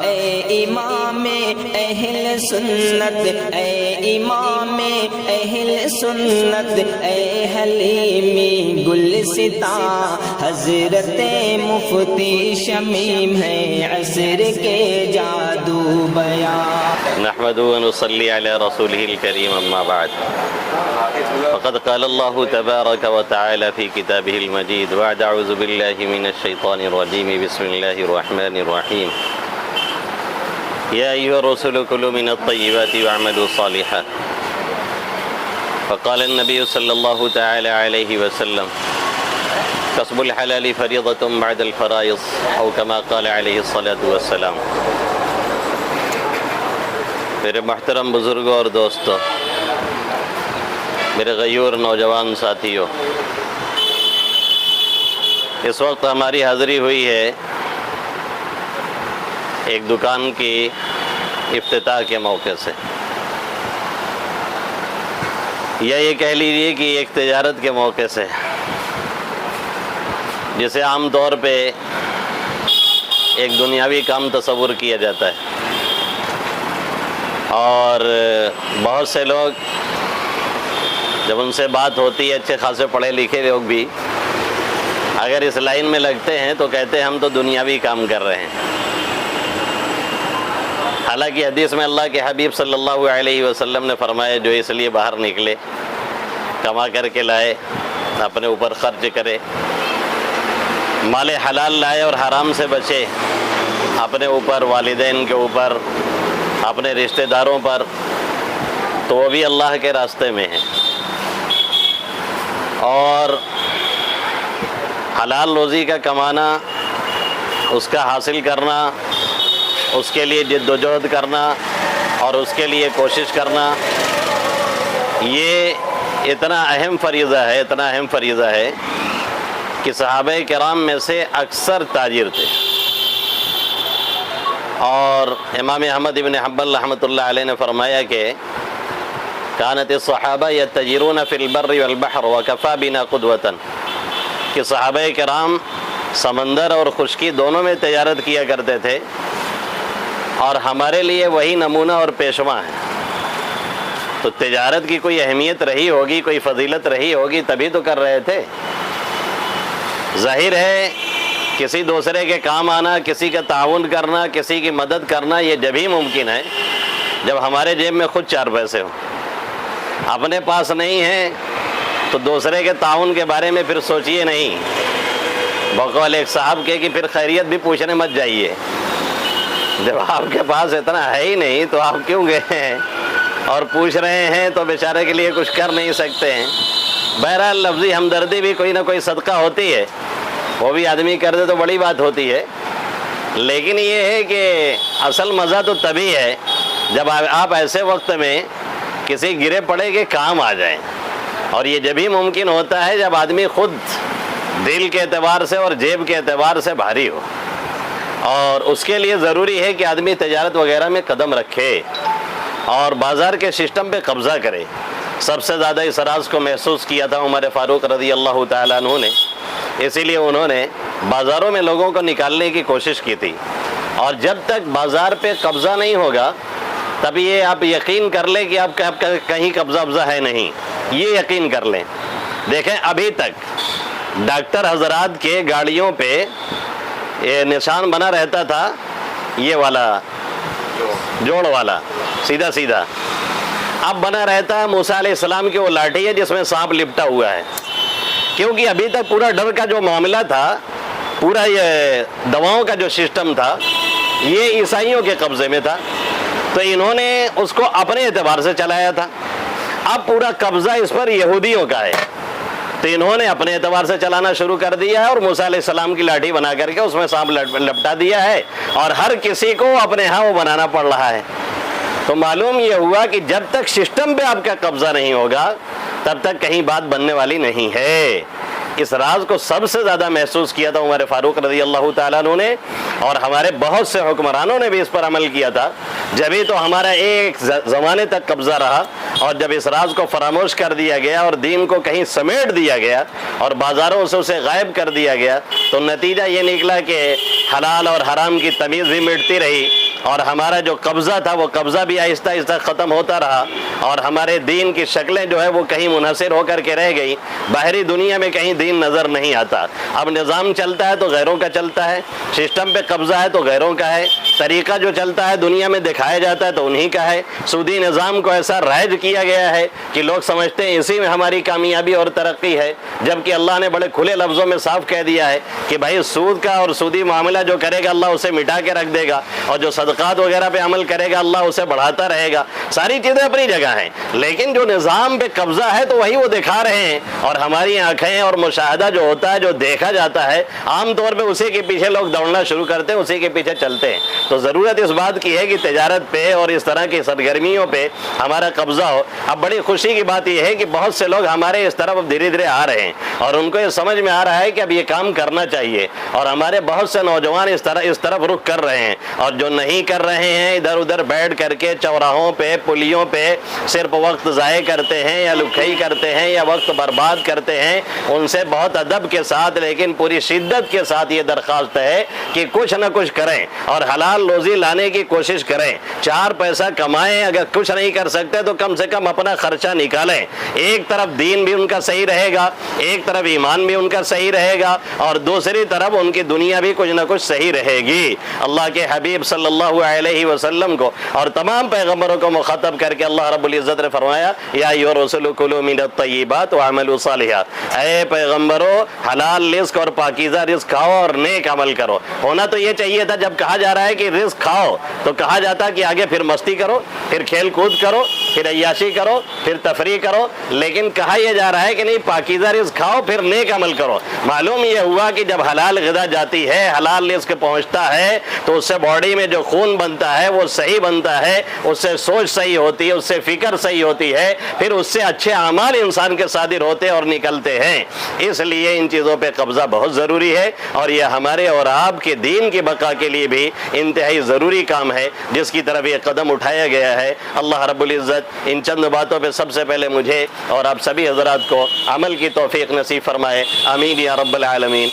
اے امام اہل سنت، اے امام اہل سنت، اے حلیمی گلستاں، حضرت مفتی شمیم ہے عصر کے جادو بیان۔ نحمد و نصلی علی رسولہ الکریم، اما بعد فقد قال اللہ تبارک و تعالی فی کتابہ المجید بعد اعوذ باللہ من الشیطان الرجیم بسم اللہ الرحمن الرحیم یا ایھا الرسل کلوا من الطیبات واعملوا صالحا فقال النبی صلی اللہ تعالی علیہ وسلم کسب الحلال فریضۃ بعد الفرائض او کما قال علیہ الصلاۃ والسلام۔ میرے محترم بزرگوں اور دوستوں، میرے غیور نوجوان ساتھیوں، اس وقت ہماری حاضری ہوئی ہے ایک دکان کی افتتاح کے موقع سے، یا یہ کہہ لیجیے کہ ایک تجارت کے موقع سے، جسے عام طور پہ ایک دنیاوی کام تصور کیا جاتا ہے، اور بہت سے لوگ جب ان سے بات ہوتی ہے، اچھے خاصے پڑھے لکھے لوگ بھی اگر اس لائن میں لگتے ہیں تو کہتے ہیں ہم تو دنیاوی کام کر رہے ہیں۔ حالانکہ حدیث میں اللہ کے حبیب صلی اللہ علیہ وسلم نے فرمایا جو اس لیے باہر نکلے، کما کر کے لائے، اپنے اوپر خرچ کرے، مال حلال لائے اور حرام سے بچے، اپنے اوپر، والدین کے اوپر، اپنے رشتہ داروں پر، تو وہ بھی اللہ کے راستے میں ہیں۔ اور حلال روزی کا کمانا، اس کا حاصل کرنا، اس کے لیے جد و جہد کرنا اور اس کے لیے کوشش کرنا، یہ اتنا اہم فریضہ ہے کہ صحابہ کرام میں سے اکثر تاجر تھے۔ اور امام احمد بن حنبل رحمۃ اللہ علیہ نے فرمایا کہ کانت الصحابہ یتجرون فی البر والبحر وکفی بنا قدوۃ، کہ صحابہ کرام سمندر اور خشکی دونوں میں تجارت کیا کرتے تھے، اور ہمارے لیے وہی نمونہ اور پیشوا ہے۔ تو تجارت کی کوئی اہمیت رہی ہوگی، کوئی فضیلت رہی ہوگی، تبھی تو کر رہے تھے۔ ظاہر ہے کسی دوسرے کے کام آنا، کسی کا تعاون کرنا، کسی کی مدد کرنا، یہ جب ہی ممکن ہے جب ہمارے جیب میں خود 4 پیسے ہوں۔ اپنے پاس نہیں ہیں تو دوسرے کے تعاون کے بارے میں پھر سوچئے نہیں۔ بقول ایک صاحب کے کہ پھر خیریت بھی پوچھنے مت جائیے، جب آپ کے پاس اتنا ہے ہی نہیں تو آپ کیوں گئے ہیں، اور پوچھ رہے ہیں تو بیچارے کے لیے کچھ کر نہیں سکتے ہیں۔ بہرحال لفظی ہمدردی بھی کوئی نہ کوئی صدقہ ہوتی ہے، وہ بھی آدمی کر دے تو بڑی بات ہوتی ہے۔ لیکن یہ ہے کہ اصل مزہ تو تبھی ہے جب آپ ایسے وقت میں کسی گرے پڑے کے کام آ جائیں، اور یہ جب ہی ممکن ہوتا ہے جب آدمی خود دل کے اعتبار سے اور جیب کے اعتبار سے بھاری ہو، اور اس کے لیے ضروری ہے کہ آدمی تجارت وغیرہ میں قدم رکھے اور بازار کے سسٹم پہ قبضہ کرے۔ سب سے زیادہ اس راز کو محسوس کیا تھا عمر فاروق رضی اللہ تعالیٰ عنہ نے، اسی لیے انہوں نے بازاروں میں لوگوں کو نکالنے کی کوشش کی تھی۔ اور جب تک بازار پہ قبضہ نہیں ہوگا تب یہ آپ یقین کر لیں کہ آپ کا کہیں قبضہ ہے نہیں، یہ یقین کر لیں۔ دیکھیں ابھی تک ڈاکٹر حضرات کے گاڑیوں پہ یہ نشان بنا رہتا تھا، یہ والا جوڑ والا سیدھا سیدھا، اب بنا رہتا ہے موسیٰ علیہ السلام کی وہ لاٹھی ہے جس میں سانپ لپٹا ہوا ہے، کیونکہ ابھی تک پورا ڈر کا جو معاملہ تھا، پورا یہ دواؤں کا جو سسٹم تھا، یہ عیسائیوں کے قبضے میں تھا، تو انہوں نے اس کو اپنے اعتبار سے چلایا تھا۔ اب پورا قبضہ اس پر یہودیوں کا ہے، تو انہوں نے اپنے اعتبار سے چلانا شروع کر دیا ہے، اور موسیٰ علیہ السلام کی لاٹھی بنا کر کے اس میں سانپ لپٹا دیا ہے، اور ہر کسی کو اپنے ہاں وہ بنانا پڑ رہا ہے۔ تو معلوم یہ ہوا کہ جب تک سسٹم پہ آپ کا قبضہ نہیں ہوگا تب تک کہیں بات بننے والی نہیں ہے۔ اس راز کو سب سے زیادہ محسوس کیا تھا عمر فاروق رضی اللہ تعالیٰ عنہ نے، اور ہمارے بہت سے حکمرانوں نے بھی اس پر عمل کیا تھا. جبھی تو ہمارا ایک زمانے تک قبضہ رہا، اور جب اس راز کو فراموش کر دیا گیا اور دین کو کہیں سمیٹ دیا گیا اور بازاروں سے اسے غائب کر دیا گیا، تو نتیجہ یہ نکلا کہ حلال اور حرام کی تمیز بھی مٹتی رہی، اور ہمارا جو قبضہ تھا وہ قبضہ بھی آہستہ آہستہ ختم ہوتا رہا، اور ہمارے دین کی شکلیں جو ہے وہ کہیں منحصر ہو کر کے رہ گئی. باہری دنیا میں کہیں دین نظر نہیں آتا. اب نظام چلتا ہے تو غیروں کا چلتا ہے، سسٹم پہ قبضہ ہے تو غیروں کا ہے، طریقہ جو چلتا ہے دنیا میں دکھایا جاتا ہے تو انہی کا ہے. سودی نظام کو ایسا رائج کیا گیا ہے کہ لوگ سمجھتے ہیں اسی میں ہماری کامیابی اور ترقی ہے، جبکہ اللہ نے بڑے کھلے لفظوں میں صاف کہہ دیا ہے کہ بھائی سود کا اور سودی معاملہ جو کرے گا اللہ اسے مٹا کے رکھ دے گا، اور جو صدقات وغیرہ پہ عمل کرے گا اللہ اسے بڑھاتا رہے گا. ساری چیزیں اپنی جگہ ہیں، لیکن جو نظام پہ قبضہ ہے تو وہی وہ دکھا رہے ہیں، اور ہماری آنکھیں اور مشاہدہ جو ہوتا ہے، جو دیکھا جاتا ہے، عام طور پہ اسی کے پیچھے لوگ دوڑنا شروع کرتے ہیں، اسی کے پیچھے چلتے ہیں. تو ضرورت اس بات کی ہے کہ تجارت پہ اور اس طرح کی سرگرمیوں پہ ہمارا قبضہ ہو. اب بڑی خوشی کی بات یہ ہے کہ بہت سے لوگ ہمارے اس طرف اب دھیرے دھیرے آ رہے ہیں، اور ان کو یہ سمجھ میں آ رہا ہے کہ اب یہ کام کرنا چاہیے، اور ہمارے بہت سے نوجوان اس طرف رخ کر رہے ہیں. اور جو نہیں کر رہے ہیں ادھر ادھر بیٹھ کر کے چوراہوں پہ پلیوں پہ صرف وقت ضائع کرتے ہیں یا لکھئی کرتے ہیں یا وقت برباد کرتے ہیں، ان سے بہت ادب کے ساتھ لیکن پوری شدت کے ساتھ یہ درخواست ہے کہ کچھ نہ کچھ کریں اور حلال روزی لانے کی کوشش کریں، 4 پیسہ کمائیں. اگر کچھ نہیں کر سکتے تو کم سے کم اپنا خرچہ نکالیں. ایک طرف دین بھی ان کا صحیح رہے گا، ایک طرف ایمان بھی ان کا صحیح رہے گا، اور دوسری طرف ان کی دنیا بھی کچھ نہ کچھ صحیح رہے گی. اللہ کے حبیب صلی اللہ علیہ وسلم کو اور تمام پیغمبروں کو مخاطب کر کے اللہ رب العزت نے فرمایا یا ایھا الرسول کلوا من الطیبات واعملوا صالحا، اے پیغمبروں حلال رزق اور پاکیزہ رزق کھاؤ اور نیک عمل کرو. ہونا تو یہ چاہیے تھا جب کہا جا رہا ہے کہ رزق کھاؤ تو کہا جاتا کہ آگے پھر مستی کرو، پھر کھیل کود کرو، پھر عیاشی کرو، پھر تفریح کرو، لیکن کہا یہ جا رہا ہے کہ نہیں پاکیزہ رزق کھاؤ پھر نیک عمل کرو. معلوم یہ ہوا کہ جب حلال غذا جاتی ہے، حلال رزق پہنچتا ہے تو اس سے باڈی میں جو خون بنتا ہے وہ صحیح بنتا ہے، اس سے سوچ صحیح ہوتی ہے، اس سے فکر صحیح ہوتی ہے، پھر اس سے اچھے اعمال انسان کے صادر ہوتے اور نکلتے ہیں. اس لیے ان چیزوں پہ قبضہ بہت ضروری ہے، اور یہ ہمارے اور آپ کے دین کی بقا کے لیے بھی انتہائی ضروری کام ہے جس کی طرف یہ قدم اٹھایا گیا ہے. اللہ رب العزت ان چند باتوں پہ سب سے پہلے مجھے اور آپ سبھی حضرات کو عمل کی توفیق نصیب فرمائے. آمین یا رب العالمین.